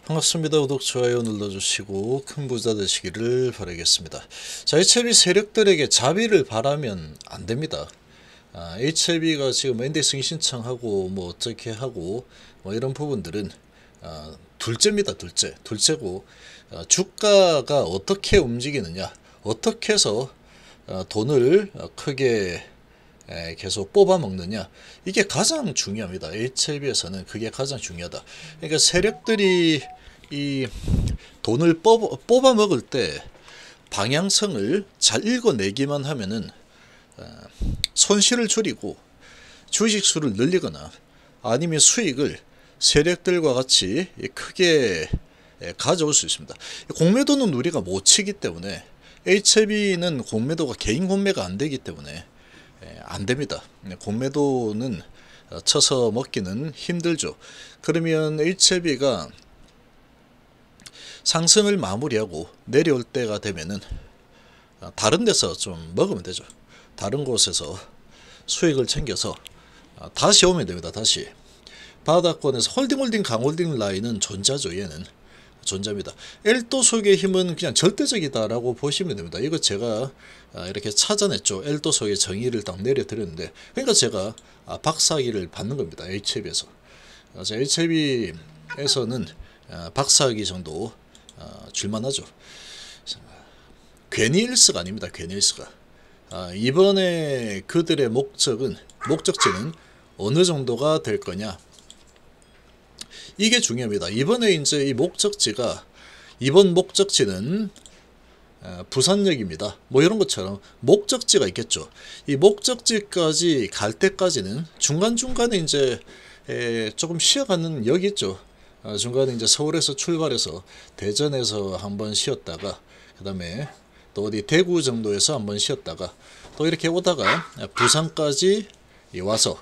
반갑습니다. 구독, 좋아요 눌러주시고 큰 부자 되시기를 바라겠습니다. 자, HLB 세력들에게 자비를 바라면 안 됩니다. HLB가 지금 엔데싱 신청하고 뭐 어떻게 하고 뭐 이런 부분들은 둘째입니다. 둘째고 주가가 어떻게 움직이느냐, 어떻게 해서 돈을 크게 계속 뽑아 먹느냐, 이게 가장 중요합니다. HLB에서는 그게 가장 중요하다. 그러니까 세력들이 이 돈을 뽑아 먹을 때 방향성을 잘 읽어내기만 하면은 손실을 줄이고 주식수를 늘리거나 아니면 수익을 세력들과 같이 크게 가져올 수 있습니다. 공매도는 우리가 못 치기 때문에, HLB는 공매도가 개인 공매가 안 되기 때문에 안 됩니다. 공매도는 쳐서 먹기는 힘들죠. 그러면 HLB가 상승을 마무리하고 내려올 때가 되면은 다른 데서 좀 먹으면 되죠. 다른 곳에서 수익을 챙겨서 다시 오면 됩니다. 다시 바닥권에서 홀딩 강홀딩 라인은 존재하죠. 얘는 존재합니다. 엘도속의 힘은 그냥 절대적이다라고 보시면 됩니다. 이거 제가 이렇게 찾아냈죠. 엘도속의 정의를 딱 내려드렸는데, 그러니까 제가 박사기를 받는 겁니다. HLB에서. HLB에서는 박사기 정도 줄만하죠. 괜히 일스가 아닙니다. 괜히 일스가. 이번에 그들의 목적지는 어느 정도가 될 거냐, 이게 중요합니다. 이번에 이제 이번 목적지는 부산역입니다. 뭐 이런 것처럼 목적지가 있겠죠. 이 목적지까지 갈 때까지는 중간중간에 이제 조금 쉬어가는 역이 있죠. 중간에 이제 서울에서 출발해서 대전에서 한번 쉬었다가, 그 다음에 또 어디 대구 정도에서 한번 쉬었다가 또 이렇게 오다가 부산까지 와서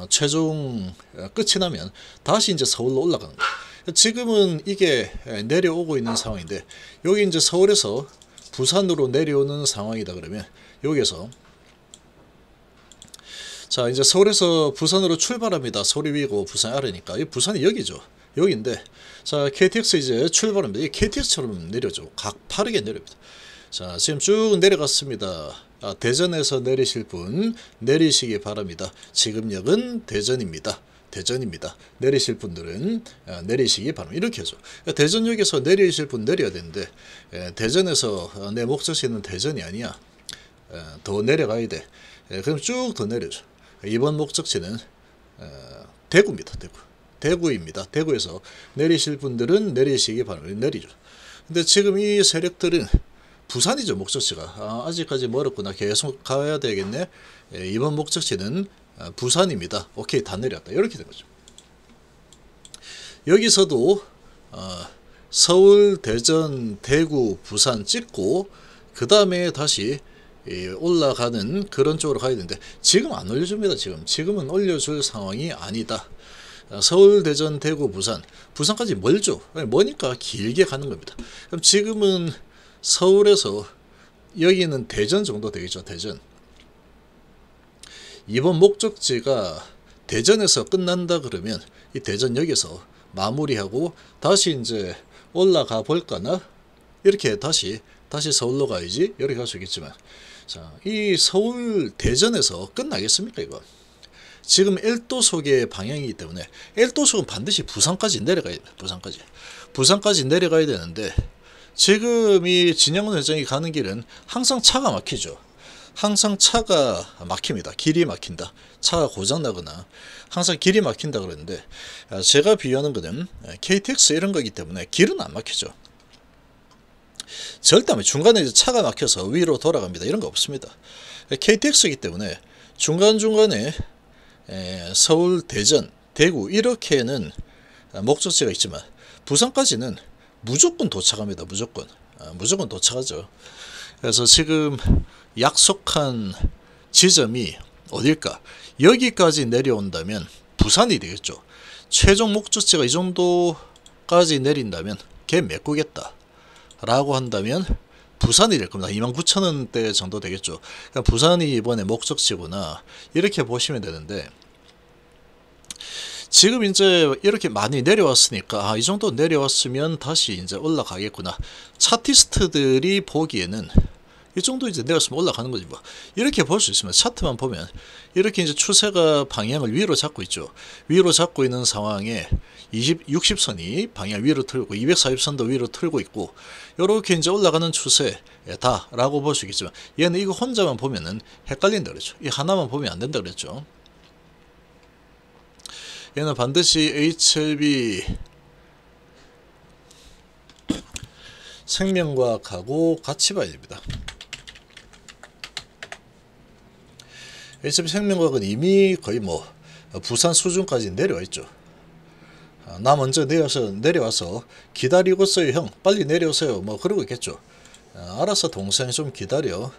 최종 끝이 나면 다시 이제 서울로 올라가는 거예요. 지금은 이게 내려오고 있는 상황인데, 여기 이제 서울에서 부산으로 내려오는 상황이다 그러면, 여기에서 자 이제 서울에서 부산으로 출발합니다. 서울이 위고 부산이 아래니까 이 부산이 여기죠. 여기인데, 자 KTX 이제 출발합니다. 이 KTX처럼 내려죠. 가파르게 내립니다. 자 지금 쭉 내려갔습니다. 대전에서 내리실 분 내리시기 바랍니다. 지금 역은 대전입니다. 내리실 분들은 내리시기 바랍니다. 이렇게 해서 대전역에서 내리실 분 내려야 되는데, 대전에서 내 목적지는 대전이 아니야. 더 내려가야 돼. 그럼 쭉 더 내려줘. 이번 목적지는 대구입니다. 대구입니다. 대구에서 내리실 분들은 내리시기 바랍니다. 내리죠. 근데 지금 이 세력들은 부산이죠. 목적지가. 아직까지 멀었구나. 계속 가야 되겠네. 이번 목적지는 부산입니다. 오케이, 다 내렸다. 이렇게 된 거죠. 여기서도 서울, 대전, 대구, 부산 찍고 그 다음에 다시 올라가는 그런 쪽으로 가야 되는데, 지금 안 올려줍니다. 지금은 올려줄 상황이 아니다. 서울, 대전, 대구, 부산까지 멀죠. 머니까 길게 가는 겁니다. 그럼 지금은 서울에서 여기는 대전 정도 되겠죠. 대전. 이번 목적지가 대전에서 끝난다 그러면 이 대전역에서 마무리하고 다시 이제 올라가 볼까나, 이렇게 다시 서울로 가야지 이렇게 갈 수 있겠지만, 자, 이 서울 대전에서 끝나겠습니까? 이거 지금 엘도속의 방향이기 때문에 엘도속은 반드시 부산까지 내려가야 됩니다. 부산까지 내려가야 되는데, 지금 이 진영훈 회장이 가는 길은 항상 차가 막히죠. 항상 차가 막힙니다. 길이 막힌다. 차가 고장나거나 항상 길이 막힌다 그러는데, 제가 비유하는 것은 KTX 이런 거기 때문에 길은 안 막히죠. 절대 중간에 차가 막혀서 위로 돌아갑니다. 이런 거 없습니다. KTX이기 때문에 중간중간에 서울, 대전, 대구 이렇게는 목적지가 있지만, 부산까지는 무조건 도착합니다. 무조건 도착하죠. 그래서 지금 약속한 지점이 어딜까? 여기까지 내려온다면 부산이 되겠죠. 최종 목적지가 이 정도까지 내린다면 걔 메꾸겠다 라고 한다면 부산이 될 겁니다. 29,000원대 정도 되겠죠. 그러니까 부산이 이번에 목적지구나, 이렇게 보시면 되는데, 지금 이제 이렇게 많이 내려왔으니까 이 정도 내려왔으면 다시 이제 올라가겠구나. 차티스트들이 보기에는 이 정도 이제 내렸으면 올라가는 거지 뭐. 이렇게 볼 수 있으면 차트만 보면 이렇게 이제 추세가 방향을 위로 잡고 있죠. 위로 잡고 있는 상황에 60선이 방향 위로 틀고 240선도 위로 틀고 있고 이렇게 이제 올라가는 추세다라고 볼 수 있겠지만 얘는 이거 혼자만 보면은 헷갈린다 그랬죠. 이 하나만 보면 안 된다 그랬죠. 얘는 반드시 HLB 생명과학하고 같이 봐야 됩니다. HLB 생명과학은 이미 거의 뭐 부산 수준까지 내려와 있죠. 나 먼저 내려와서 기다리고 있어요 형 빨리 내려오세요 뭐 그러고 있겠죠. 알아서 동생 좀 기다려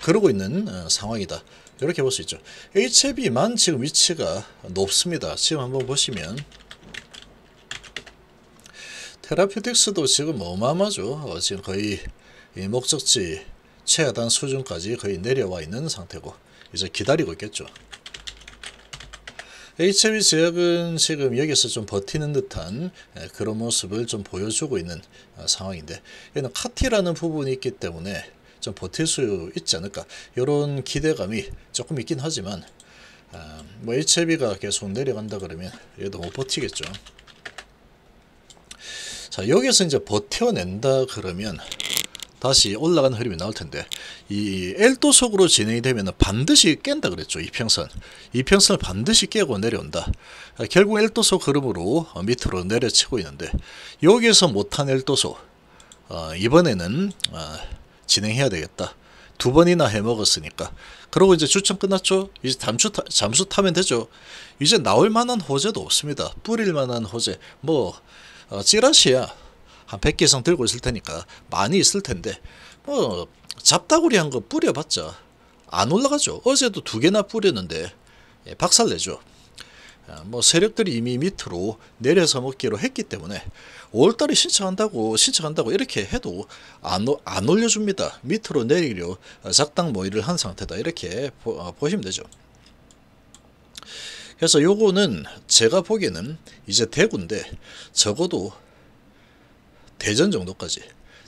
그러고 있는 상황이다. 이렇게 볼 수 있죠. HLB만 지금 위치가 높습니다. 지금 한번 보시면 테라퓨틱스도 지금 어마어마하죠. 지금 거의 목적지 최하단 수준까지 거의 내려와 있는 상태고 이제 기다리고 있겠죠. HLB 제약은 지금 여기서 좀 버티는 듯한 그런 모습을 좀 보여주고 있는 상황인데 얘는 카티라는 부분이 있기 때문에 좀 버틸 수 있지 않을까 이런 기대감이 조금 있긴 하지만 뭐 HLB가 계속 내려간다 그러면 얘도 못 버티겠죠. 자 여기서 이제 버텨낸다 그러면 다시 올라가는 흐름이 나올 텐데 이 L도속으로 진행이 되면 반드시 깬다 그랬죠. 이평선을 반드시 깨고 내려온다. 결국 L도속 흐름으로 밑으로 내려치고 있는데 여기에서 못한 L도속 이번에는 진행해야 되겠다. 두 번이나 해먹었으니까. 그러고 이제 주점 끝났죠. 이제 잠수 타면 되죠. 이제 나올 만한 호재도 없습니다. 뿌릴 만한 호재 뭐 찌라시야 한 100개 이상 들고 있을 테니까 많이 있을 텐데 뭐 잡다구리 한 거 뿌려봤자 안 올라가죠. 어제도 2개나 뿌렸는데 박살내죠. 뭐 세력들이 이미 밑으로 내려서 먹기로 했기 때문에 5월달에 신청한다고 이렇게 해도 안 올려줍니다. 밑으로 내리려 작당 모의를 한 상태다. 이렇게 보시면 되죠. 그래서 요거는 제가 보기에는 이제 대구인데 적어도 대전 정도까지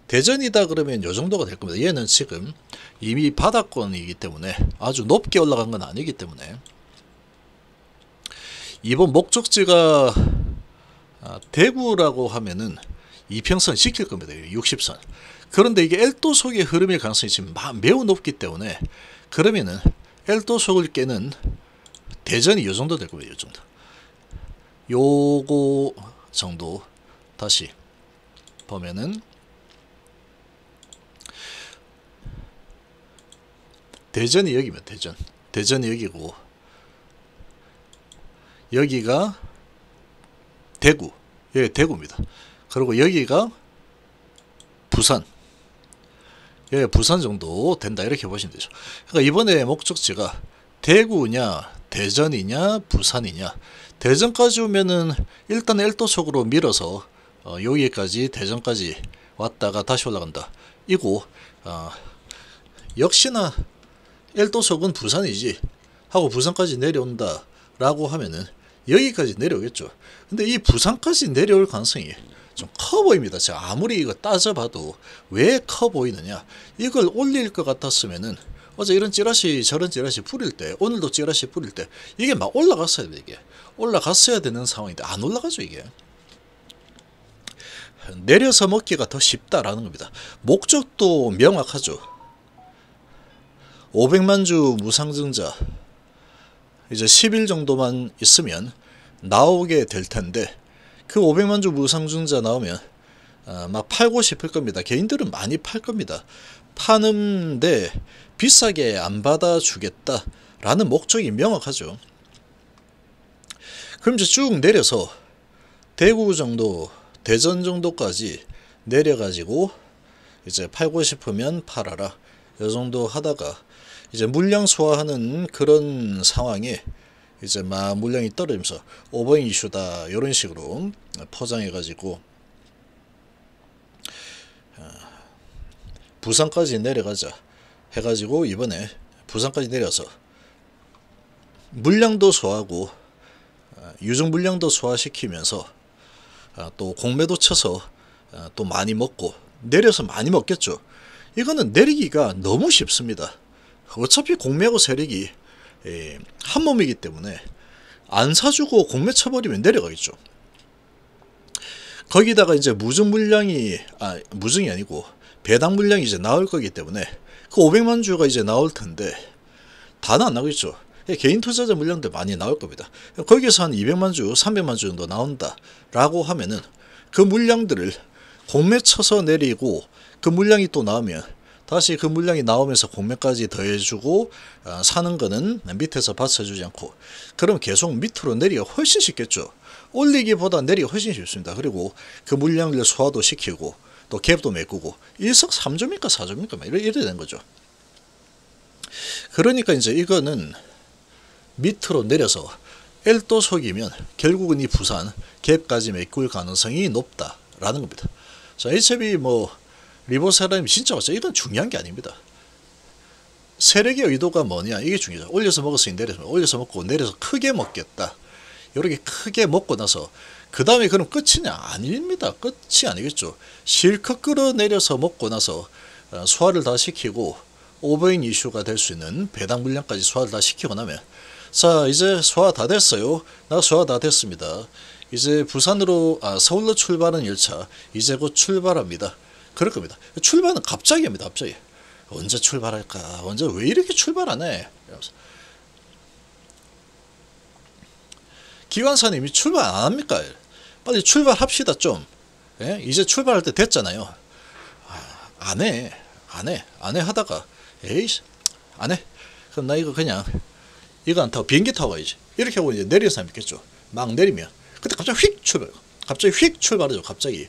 대전이다 그러면 요 정도가 될 겁니다. 얘는 지금 이미 바닥권이기 때문에 아주 높게 올라간 건 아니기 때문에 이번 목적지가 대구라고 하면은 이평선 지킬 겁니다. 60선. 그런데 이게 L도속의 흐름의 가능성이 지금 매우 높기 때문에 그러면은 L도속을 깨는 대전이 요 정도 될 겁니다. 요 정도. 요거 정도 다시 보면은 대전이 여기면 대전이 여기고 여기가 대구, 여기 대구입니다. 그리고 여기가 부산, 여기 부산 정도 된다 이렇게 보시면 되죠. 그러니까 이번에 목적지가 대구냐 대전이냐 부산이냐. 대전까지 오면은 일단 L도속으로 밀어서 여기까지 대전까지 왔다가 다시 올라간다 이고 역시나 L도속은 부산이지 하고 부산까지 내려온다 라고 하면은 여기까지 내려오겠죠. 근데 이 부산까지 내려올 가능성이 좀 커 보입니다. 제가 아무리 이거 따져봐도 왜 커 보이느냐. 이걸 올릴 것 같았으면은 어제 이런 찌라시 저런 찌라시 뿌릴 때 오늘도 찌라시 뿌릴 때 이게 막 올라갔어야 돼. 이게 올라갔어야 되는 상황인데 안 올라가죠. 이게 내려서 먹기가 더 쉽다라는 겁니다. 목적도 명확하죠. 500만 주 무상증자 이제 10일 정도만 있으면 나오게 될 텐데 그 500만 주 무상증자 나오면 막 팔고 싶을 겁니다. 개인들은 많이 팔 겁니다. 파는데 비싸게 안 받아주겠다 라는 목적이 명확하죠. 그럼 이제 쭉 내려서 대구 정도 대전 정도까지 내려가지고 이제 팔고 싶으면 팔아라 이 정도 하다가 이제 물량 소화하는 그런 상황에 이제 막 물량이 떨어지면서 오버행 이슈다 이런 식으로 포장해 가지고 부산까지 내려가자 해가지고 이번에 부산까지 내려서 물량도 소화하고 유증 물량도 소화시키면서 또 공매도 쳐서 또 많이 먹고 내려서 많이 먹겠죠. 이거는 내리기가 너무 쉽습니다. 어차피 공매하고 세력이 한 몸이기 때문에 안 사주고 공매 쳐버리면 내려가겠죠. 거기다가 이제 무증 물량이 무증이 아니고 배당 물량이 이제 나올 거기 때문에 그 500만 주가 이제 나올 텐데 다는 안 나오겠죠. 개인 투자자 물량도 많이 나올 겁니다. 거기서 한 200만 주, 300만 주 정도 나온다라고 하면은 그 물량들을 공매 쳐서 내리고 그 물량이 또 나오면 다시 그 물량이 나오면서 공매까지 더해주고 사는 거는 밑에서 받쳐주지 않고 그럼 계속 밑으로 내리기가 훨씬 쉽겠죠. 올리기보다 내리기가 훨씬 쉽습니다. 그리고 그 물량을 소화도 시키고 또 갭도 메꾸고 일석삼조입니까 사조입니까 이래 되는 거죠. 그러니까 이제 이거는 밑으로 내려서 L도 속이면 결국은 이 부산 갭까지 메꿀 가능성이 높다라는 겁니다. 자, HB 리버세라님 진짜 어째 이건 중요한 게 아닙니다. 세력의 의도가 뭐냐 이게 중요하죠. 올려서 먹었으니 내려서 올려서 먹고 내려서 크게 먹겠다. 이렇게 크게 먹고 나서 그 다음에 그럼 끝이냐 아닙니다. 끝이 아니겠죠. 실컷 끌어내려서 먹고 나서 소화를 다 시키고 오버인 이슈가 될 수 있는 배당 물량까지 소화를 다 시키고 나면 자 이제 소화 다 됐어요. 나 소화 다 됐습니다. 이제 부산으로 서울로 출발하는 열차 이제 곧 출발합니다. 그럴 겁니다. 출발은 갑자기 합니다. 갑자기 언제 출발할까 언제 왜 이렇게 출발 안 해 이러면서. 기관사님이 출발 안 합니까? 빨리 출발합시다 좀. 예? 이제 출발할 때 됐잖아요. 안 해 하다가 에이씨 안 해. 그럼 나 이거 그냥 이거 안 타고 비행기 타고 가야지. 이렇게 하고 이제 내릴 사람 있겠죠. 막 내리면 그때 갑자기 휙 출발. 갑자기 휙 출발하죠. 갑자기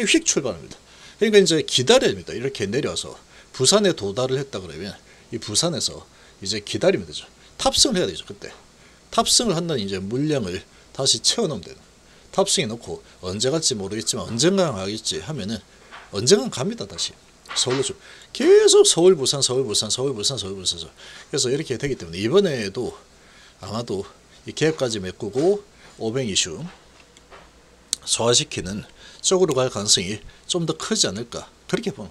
휙 출발합니다. 그러니까 이제 기다려야 됩니다. 이렇게 내려서 부산에 도달을 했다 그러면 이 부산에서 이제 기다리면 되죠. 탑승을 해야 되죠. 그때 탑승을 한다는 이제 물량을 다시 채워넣으면 되는. 탑승해 놓고 언제 갈지 모르겠지만 언젠가 가겠지 하면은 언젠가 갑니다. 다시 서울로 좀 계속 서울 부산 그래서 이렇게 되기 때문에 이번에도 아마도 이 계획까지 메꾸고 500 이슈 소화시키는 쪽으로 갈 가능성이 좀 더 크지 않을까 그렇게 보면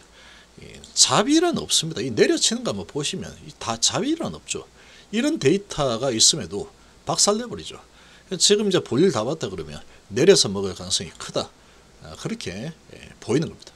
자비란 없습니다. 이 내려치는 거 한번 보시면 다 자비란 없죠. 이런 데이터가 있음에도 박살내버리죠. 지금 이제 볼일 다 봤다 그러면 내려서 먹을 가능성이 크다 그렇게 보이는 겁니다.